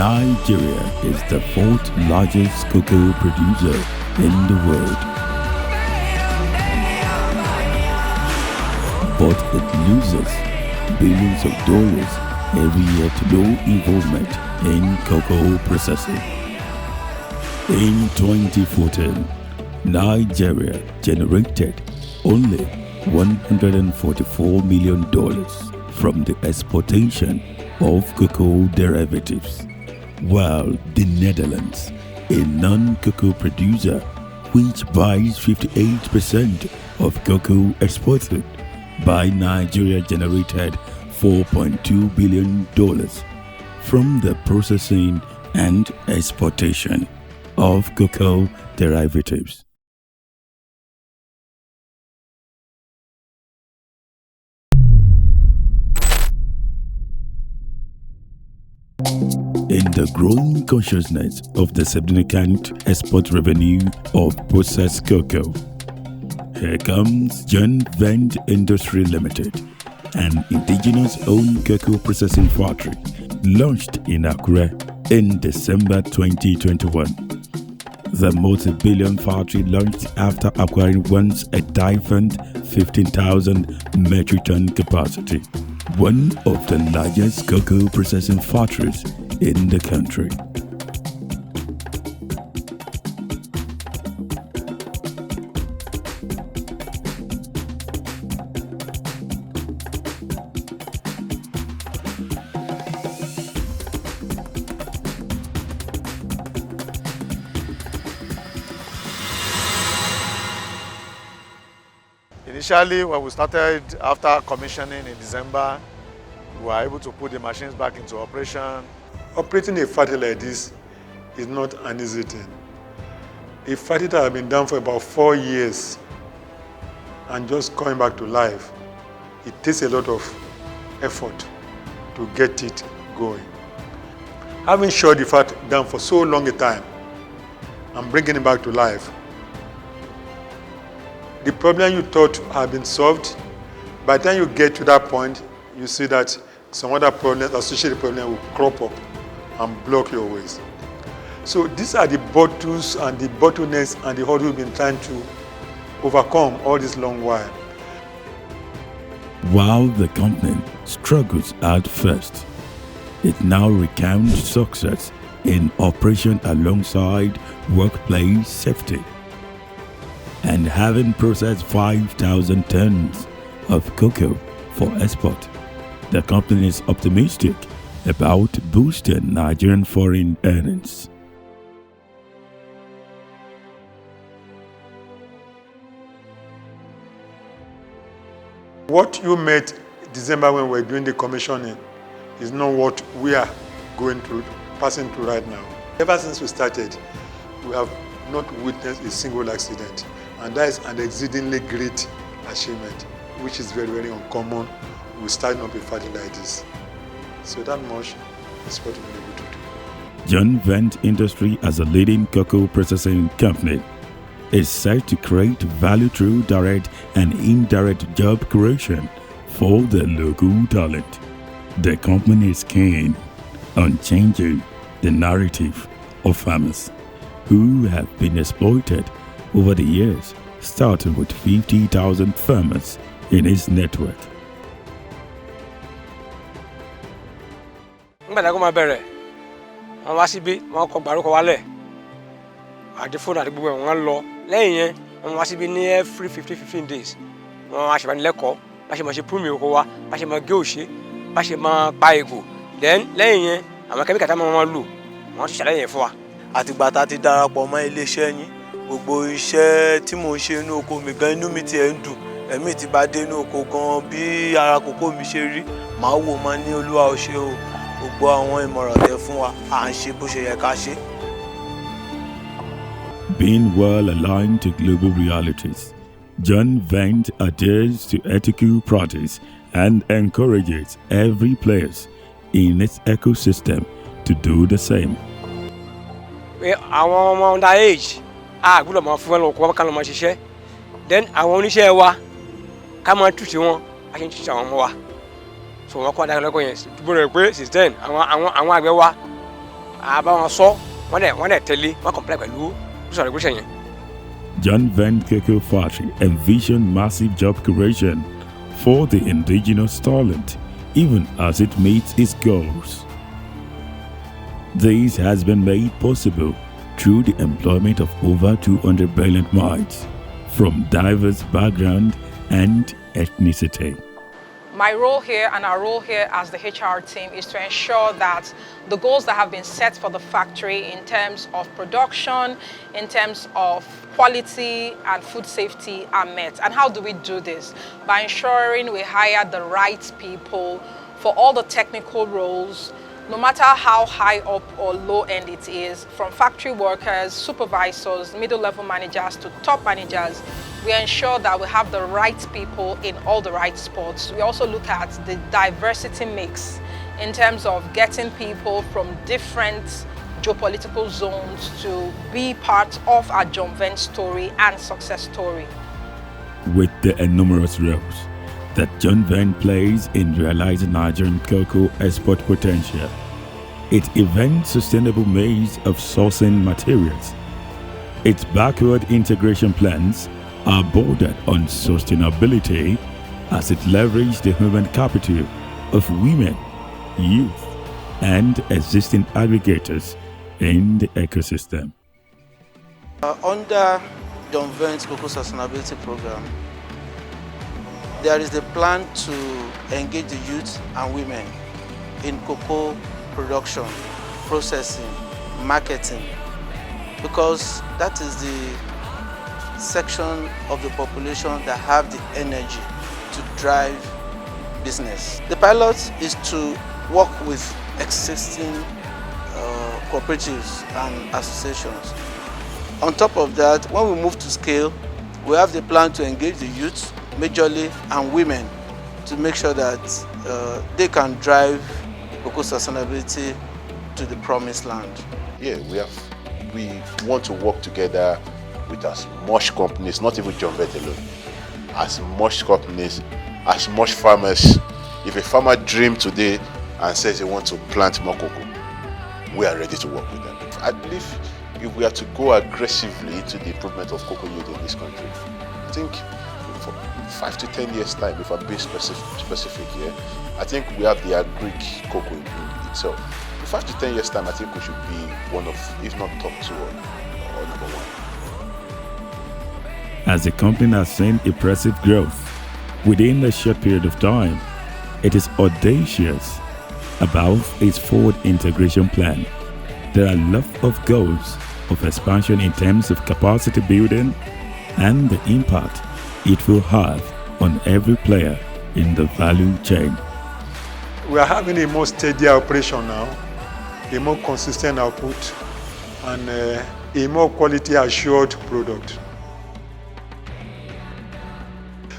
Nigeria is the fourth largest cocoa producer in the world, but it loses billions of dollars every year to low involvement in cocoa processing. In 2014, Nigeria generated only $144 million from the exportation of cocoa derivatives, while the Netherlands, a non-cocoa producer which buys 58% of cocoa exported by Nigeria, generated $4.2 billion from the processing and exportation of cocoa derivatives. In the growing consciousness of the significant export revenue of processed cocoa, here comes Johnvents Industry Limited, an indigenous-owned cocoa processing factory launched in Akure in December 2021. The multi-billion factory launched after acquiring once a defunct 15,000 metric ton capacity, one of the largest cocoa processing factories in the country. Initially, when we started after commissioning in December, we were able to put the machines back into operation. Operating a factory like this is not an easy thing. A factory that has been done for about 4 years and just coming back to life, it takes a lot of effort to get it going. Having shut the factory down for so long a time and bringing it back to life, the problem you thought had been solved, by the time you get to that point, you see that some other problems, associated problems, will crop up and block your ways. So these are the bottles and the bottlenecks and the hurdles we've been trying to overcome all this long while. While the company struggles at first, it now recounts success in operation alongside workplace safety, and having processed 5,000 tons of cocoa for export. The company is optimistic about boosting Nigerian foreign earnings. What you met December when we were doing the commissioning is not what we are passing through right now. Ever since we started, we have not witnessed a single accident, and that is an exceedingly great achievement, which is very, very uncommon with starting up a factory like this. So that much is what we've been able to do. Johnvents Industry, as a leading cocoa processing company, is set to create value through direct and indirect job creation for the local talent. The company is keen on changing the narrative of farmers who have been exploited over the years, starting with 50,000 farmers in its network. Every 15 days. Then àtìgbà tá ti darapọ̀ mọ́ iléeṣẹ́ yín, gbogbo iṣẹ́ tí mò ń ṣe inú oko mi gan, inú mi ti ẹ̀ ń dùn, ẹ̀mí ti bá dé inú oko gan bí ara kòkó mi ṣe rí, màá wò máa ní Olúwa ó ṣe o, gbogbo àwọn ìmọ̀ràn tẹ́ fún wa à ń ṣe bó ṣe yẹ ká ṣe. Being well aligned to global realities, Johnvents adheres to ethical practice and encourages every player in its ecosystem to do the same. Àwọn ọmọ under age gbọ́dọ̀ máa fún wọn lọ kó ká lọ máa ṣiṣẹ́, then àwọn oníṣẹ́ wa ká máa túṣe wọn a ṣe ń túṣe àwọn ọmọ wa, so wọn kọ́ adájọ́ lọ́kọ̀ yẹn gbọ́dọ̀ pé 16 àwọn àgbẹ̀ wa àbá wọn sọ wọ́n dẹ̀ tẹ̀lé wọ́n comply pẹ̀lú rules and regulation yẹn. Johnvents Cocoa Factory envisioned massive job creation for the indigenous talent, even as it meets its goals. This has been made possible through the employment of over 200 brilliant minds from diverse background and ethnicity. My role here and our role here as the HR team is to ensure that the goals that have been set for the factory in terms of production, in terms of quality and food safety are met. And how do we do this? By ensuring we hire the right people for all the technical roles, no matter how high up or low end it is, from factory workers, supervisors, middle-level managers to top managers. We ensure that we have the right people in all the right spots. We also look at the diversity mix in terms of getting people from different geopolitical zones to be part of our Johnvents story and success story. With the enormous roles that Johnvents plays in realizing Nigerian cocoa export potential, its event sustainable means of sourcing materials, its backward integration plans are bordered on sustainability as it leverages the human capital of women, youth, and existing aggregators in the ecosystem. Under Johnvents Cocoa Sustainability Program, there is a plan to engage the youth and women in cocoa production, processing, marketing, because that is the section of the population that have the energy to drive business. The pilot is to work with existing cooperatives and associations. On top of that, when we move to scale, we have the plan to engage the youth, majorly, and women to make sure that they can drive cocoa sustainability to the promised land. Yeah, we want to work together with as much companies, not even Johnvents alone, as much companies, as much farmers. If a farmer dreams today and says he wants to plant more cocoa, we are ready to work with them. I believe if we are to go aggressively into the improvement of cocoa yield in this country, I think for 5 to 10 years time, if I'm being specific here, I think we have the agric cocoa in itself. In 5 to 10 years time, I think we should be one of, if not top 2 or number 1. As the company has seen impressive growth within a short period of time, it is audacious about its forward integration plan. There are lots of goals of expansion in terms of capacity building and the impact it will have on every player in the value chain. We are having a more steady operation now, a more consistent output, and a more quality assured product.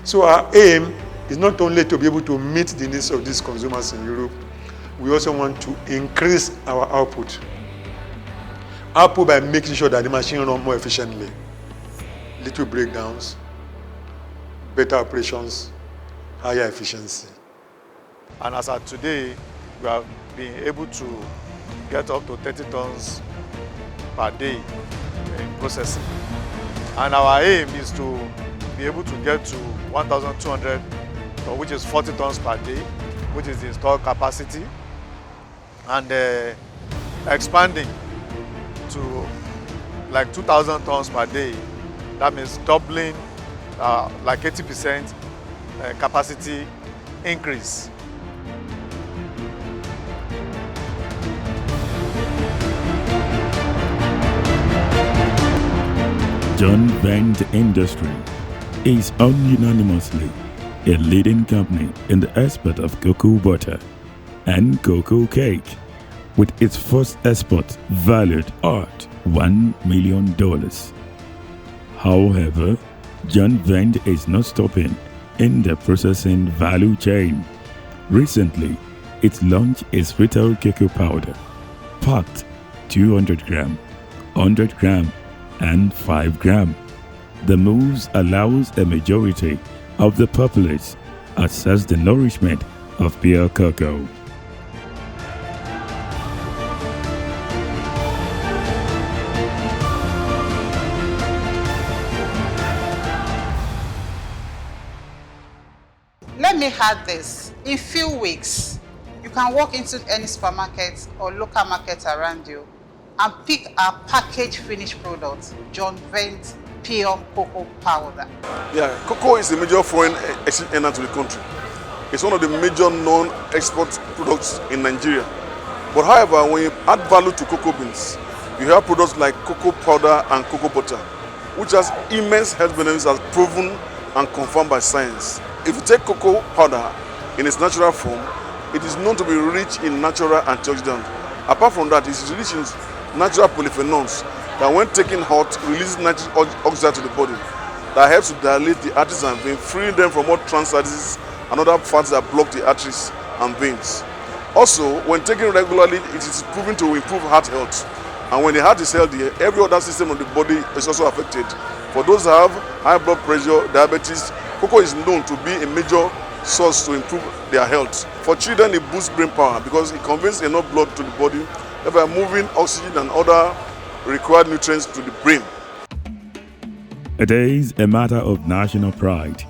So our aim is not only to be able to meet the needs of these consumers in Europe, we also want to increase our output. Output by making sure that the machine runs more efficiently. Little breakdowns, better operations, higher efficiency. And as of today, we have been able to get up to 30 tons per day in processing. And our aim is to be able to get to 1,200, which is 40 tons per day, which is the installed capacity, and expanding to like 2,000 tons per day. That means doubling, like 80% capacity increase. Johnvents Industry is unanimously a leading company in the export of cocoa butter and cocoa cake, with its first export valued at $1 million. However, Johnvents is not stopping in the processing value chain. Recently, it launched its retail cocoa powder, packed 200 gram, 100 gram, and 5 gram. The moves allows a majority of the populace access the nourishment of pure cocoa. had this, in few weeks, you can walk into any supermarket or local market around you and pick our packaged finished product, Johnvents pure cocoa powder. Yeah, cocoa is a major foreign exchange earner to the country. It's one of the major non-export products in Nigeria. But however, when you add value to cocoa beans, you have products like cocoa powder and cocoa butter, which has immense health benefits as proven and confirmed by science. If you take cocoa powder in its natural form, it is known to be rich in natural antioxidants. Apart from that, it is rich in natural polyphenols that when taken hot, releases nitric oxide to the body that helps to dilate the arteries and veins, freeing them from all trans diseases and other fats that block the arteries and veins. Also, when taken regularly, it is proven to improve heart health. And when the heart is healthy, every other system of the body is also affected. For those who have high blood pressure, diabetes, cocoa is known to be a major source to improve their health. For children, it boosts brain power because it conveys enough blood to the body, thereby moving oxygen and other required nutrients to the brain. It is a matter of national pride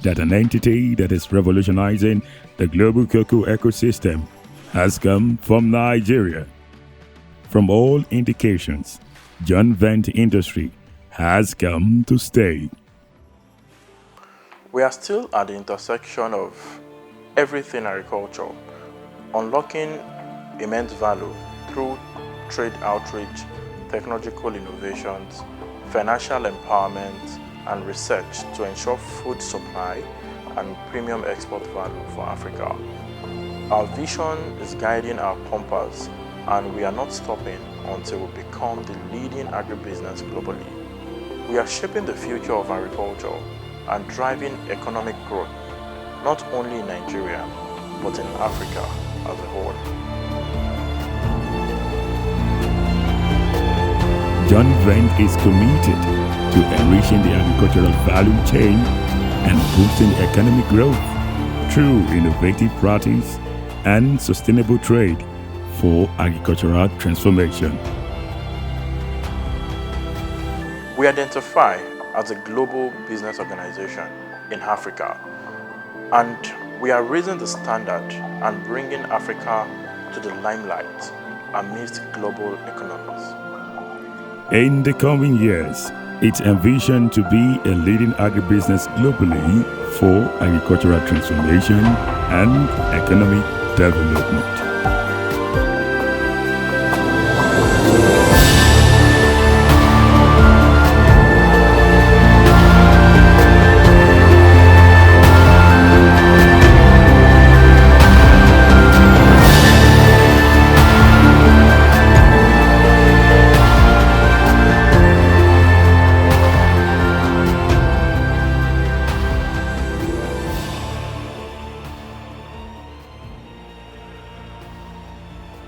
that an entity that is revolutionizing the global cocoa ecosystem has come from Nigeria. From all indications, Johnvents industry has come to stay. We are still at the intersection of everything agriculture, unlocking immense value through trade outreach, technological innovations, financial empowerment, and research to ensure food supply and premium export value for Africa. Our vision is guiding our compass, and we are not stopping until we become the leading agribusiness globally. We are shaping the future of agriculture and driving economic growth, not only in Nigeria, but in Africa as a whole. Johnvents is committed to enriching the agricultural value chain and boosting economic growth through innovative practice and sustainable trade for agricultural transformation. We identify as a global business organization in Africa, and we are raising the standard and bringing Africa to the limelight amidst global economies. In the coming years, it's envisioned to be a leading agribusiness globally for agricultural transformation and economic development.